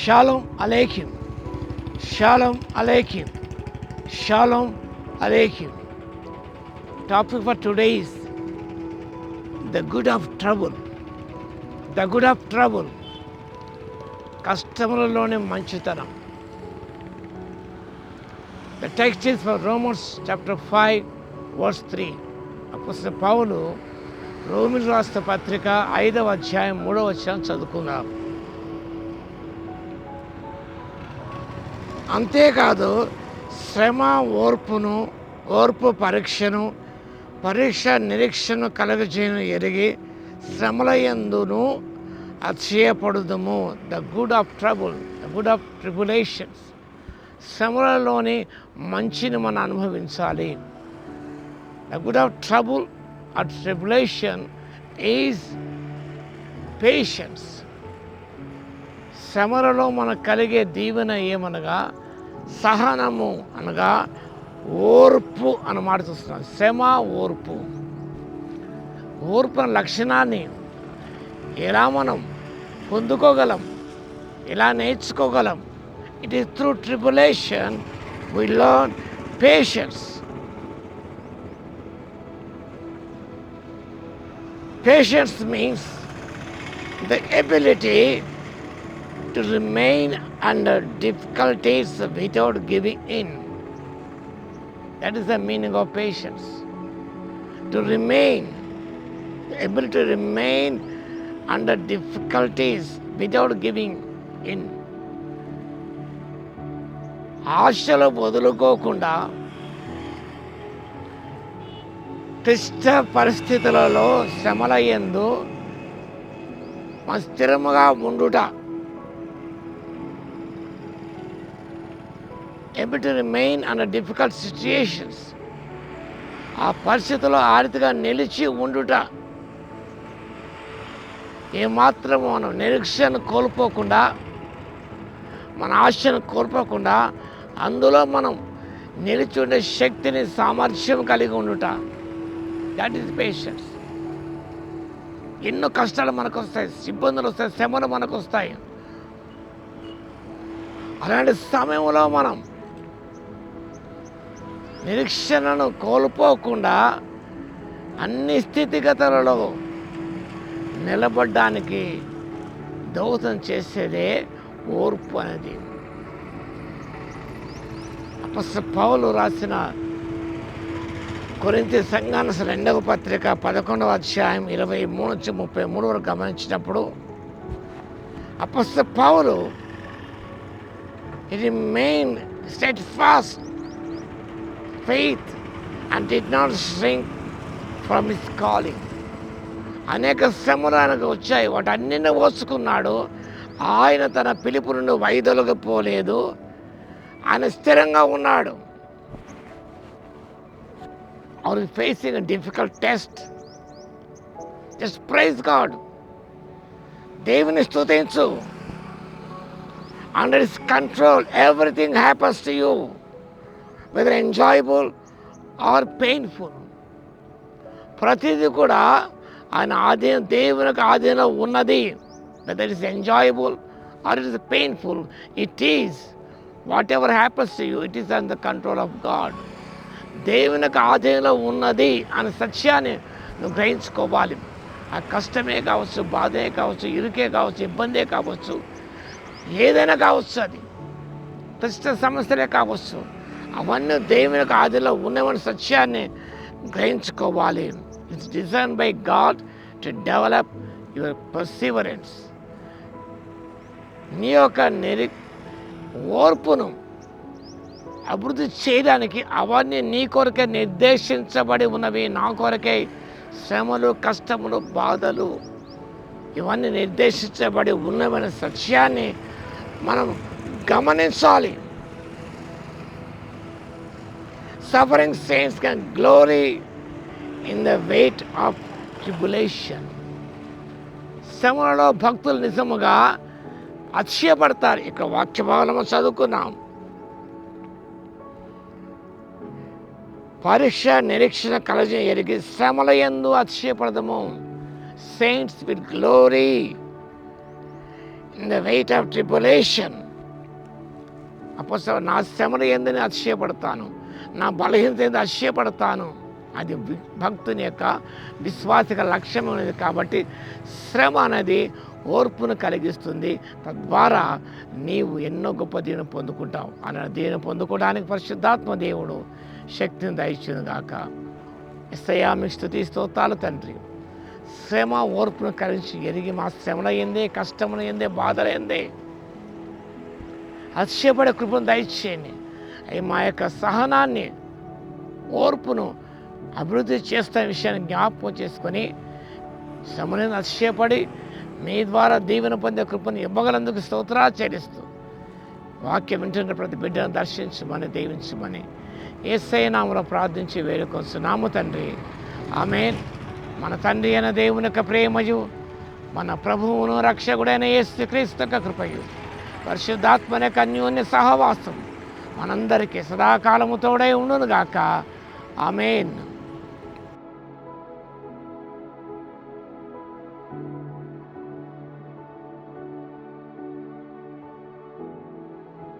Shalom Aleichem. Shalom Aleichem. Shalom Aleichem. Topic for today is the good of trouble. The good of trouble. కష్టములలోని మంచితనం. The text is from Romans chapter 5 verse 3. అపోస్తలుడైన పౌలు రోమీయులకు రాసిన పత్రిక 5వ అధ్యాయం 3వ వచనం చదువుకున్నారు. అంతేకాదు శ్రమ ఓర్పు పరీక్షను పరీక్ష నిరీక్షను కలగజేయను ఎరిగి శ్రమల యందును అతిశయపడుదుము. The good of trouble, the good of tribulations. శ్రమలలోని మంచిని మనం అనుభవించాలి. The good of trouble or tribulation is patience. శ్రమలలో మనకు కలిగే దీవెన ఏమనగా సహనము అనగా ఓర్పు అన్నమాట చూస్తున్నాం. శ్రమ ఓర్పు అనే లక్షణాన్ని ఎలా మనం పొందుకోగలం, ఎలా నేర్చుకోగలం? It is through tribulation we learn patience. Patience means the ability to remain under difficulties without giving in. That is the meaning of patience. To remain, the ability to remain under difficulties without giving in. ఆశలు వదులుకోకుండా క్లిష్ట పరిస్థితులలో శ్రమల యందు స్థిరముగా ఉండుట. Able to remain under difficult situations. ఆ పరిస్థితుల్లో ఆరితగా నిలిచి ఉండుట. ఏమాత్రము మనం నిరీక్షను కోల్పోకుండా, మన ఆశను కోల్పోకుండా అందులో మనం నిలిచి ఉండే శక్తిని, సామర్థ్యం కలిగి ఉండుట. That is patience. ఎన్నో కష్టాలు మనకు వస్తాయి, ఇబ్బందులు వస్తాయి, శ్రమలు మనకు వస్తాయి. అలాంటి సమయంలో మనం నిరీక్షణను కోల్పోకుండా అన్ని స్థితిగతులలో నిలబడడానికి దోహదం చేసేదే ఓర్పు అనేది. అపోస్తలుడైన పౌలు రాసిన కొరింథీ సంఘానికి 2వ పత్రిక 11వ అధ్యాయం 23-33 వరకు గమనించినప్పుడు అపోస్తలుడైన పౌలు he remained steadfast faith and did not shrink from his calling. అనేక శ్రమలు ఆయనకు వచ్చాయి, వాటన్నిటిని ఓర్చుకున్నాడు. ఆయన తన పిలుపు నుండి వైదొలగిపోలేదు. ఆయన స్థిరంగా ఉన్నాడు. Are you facing a difficult test? Just praise God. దేవుని స్తుతించు. Under his control everything happens to you, whether enjoyable or painful. ప్రతిదీ కూడా ఆయన దేవునికి ఆధీనంలో ఉన్నది. whether it is enjoyable or it is painful, it is whatever happens to you, it is under the control of God. దేవునికి ఆధీనంలో ఉన్నది అనే సత్యాన్ని నువ్వు గ్రహించుకోవాలి. ఆ కష్టమే కావచ్చు, బాధే కావచ్చు, ఇరుకే కావచ్చు, ఇబ్బందే కావచ్చు, ఏదైనా కావచ్చు, అది క్లిష్ట సమస్యలే కావచ్చు, అవన్నీ దేవునికి ఆధీనంలో ఉన్నవని సత్యాన్ని గ్రహించుకోవాలి. It's design by God to develop your perseverance. నీ యొక్క ఓర్పును అభివృద్ధి చేయడానికి అవన్నీ నీ కొరకే నిర్దేశించబడి ఉన్నవి. నా కొరకే శ్రమలు, కష్టములు, బాధలు ఇవన్నీ నిర్దేశించబడి ఉన్నవనే సత్యాన్ని మనం గమనించాలి. Suffering saints can glory in the weight of tribulation. శ్రమలలో భక్తులు నిజముగా అతిశయపడతారు. ఇక వాక్య భాగంలో చదువుకున్నాం. పరీక్ష నిరీక్షణ కలజ ఎరిగి శ్రమల యందు అతిశయపడదము. Saints will glory in the weight of tribulation. అపోస్తలుడు, నా శ్రమలు ఏందని అతిశయపడతాను, నా బలహీనత ఏంది అతిశయపడతాను. అది భక్తుని యొక్క విశ్వాసిక లక్ష్యం అనేది. కాబట్టి శ్రమ అనేది ఓర్పును కలిగిస్తుంది. తద్వారా నీవు ఎన్నో గొప్ప దీవెన పొందుకుంటావు. అలా దీవెన పొందుకోవడానికి పరిశుద్ధాత్మ దేవుడు శక్తిని దయచును గాక. యేసయ్యా మీకు స్తుతి స్తోత్రాలు తండ్రి. శ్రమ ఓర్పును కలిసి ఎరిగి మా శ్రమల ఏందే, కష్టములు ఏందే, బాధలు ఏందే అతిశయపడే కృపను దయచేయండి. అవి మా యొక్క సహనాన్ని, ఓర్పును అభివృద్ధి చేస్తున్న విషయాన్ని జ్ఞాపకం చేసుకొని శ్రమలను అతిశయపడి మీ ద్వారా దీవెన పొందే కృపను ఇవ్వగలందుకు స్తోత్రాలు చెల్లిస్తూ వాక్యం వింటున్న ప్రతి బిడ్డను దర్శించమని, దీవించమని యేసయ్య నామములో ప్రార్థించి వేడుకొస్తున్నాము తండ్రి. ఆమేన్. మన తండ్రి అయిన దేవుని యొక్క ప్రేమయు, మన ప్రభువును రక్షకుడైన యేసుక్రీస్తు యొక్క కృపయు, పరిశుద్ధాత్మని యొక్క అన్యోన్య సహవాసం మనందరికీ సదాకాలము తోడై ఉండును గాక. ఆమేన్.